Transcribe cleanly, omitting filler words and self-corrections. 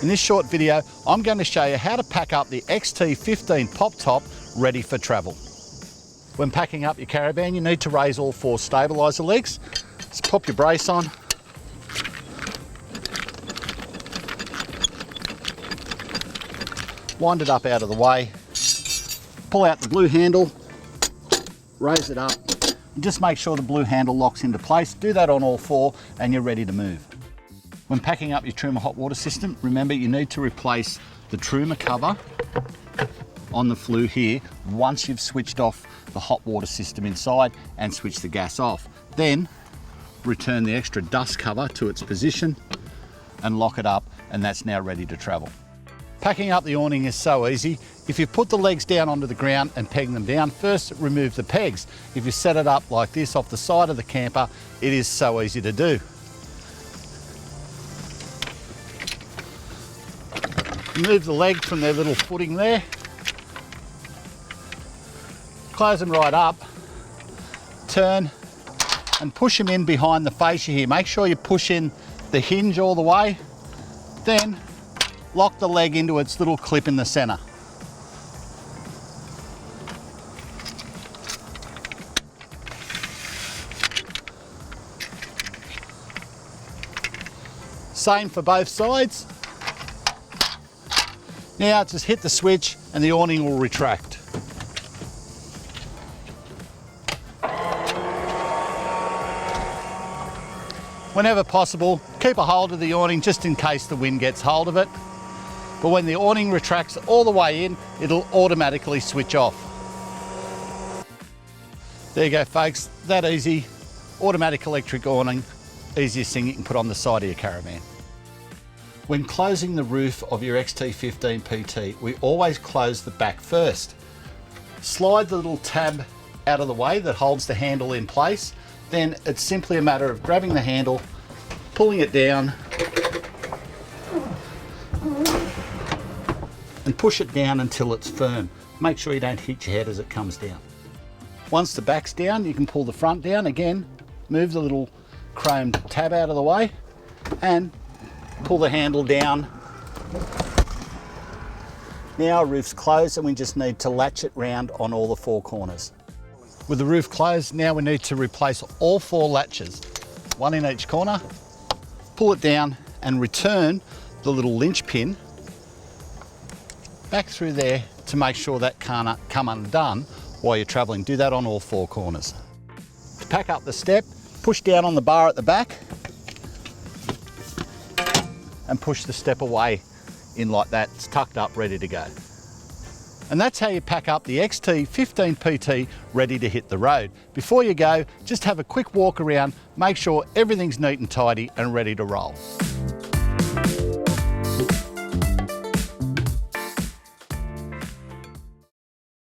In this short video, I'm going to show you how to pack up the XT15 Pop Top ready for travel. When packing up your caravan, you need to raise all 4 stabiliser legs. Just pop your brace on. Wind it up out of the way. Pull out the blue handle, raise it up, and just make sure the blue handle locks into place. Do that on all 4 and you're ready to move. When packing up your Truma hot water system, remember you need to replace the Truma cover on the flue here once you've switched off the hot water system inside and switch the gas off. Then return the extra dust cover to its position and lock it up, and that's now ready to travel. Packing up the awning is so easy. If you put the legs down onto the ground and peg them down, first remove the pegs. If you set it up like this off the side of the camper, it is so easy to do. Remove the leg from their little footing there. Close them right up, turn and push them in behind the fascia here. Make sure you push in the hinge all the way, then lock the leg into its little clip in the centre. Same for both sides. Now just hit the switch and the awning will retract. Whenever possible, keep a hold of the awning just in case the wind gets hold of it. But when the awning retracts all the way in, it'll automatically switch off. There you go folks, that easy. Automatic electric awning, easiest thing you can put on the side of your caravan. When closing the roof of your XT15PT, we always close the back first. Slide the little tab out of the way that holds the handle in place. Then it's simply a matter of grabbing the handle, pulling it down, and push it down until it's firm. Make sure you don't hit your head as it comes down. Once the back's down, you can pull the front down. Again, move the little chromed tab out of the way and pull the handle down. Now our roof's closed and we just need to latch it round on all the 4 corners. With the roof closed, now we need to replace all 4 latches, 1 in each corner. Pull it down and return the little linch pin back through there to make sure that can't come undone while you're travelling. Do that on all 4 corners. To pack up the step, push down on the bar at the back and push the step away in like that. It's tucked up, ready to go. And that's how you pack up the XT15PT ready to hit the road. Before you go, just have a quick walk around, make sure everything's neat and tidy and ready to roll.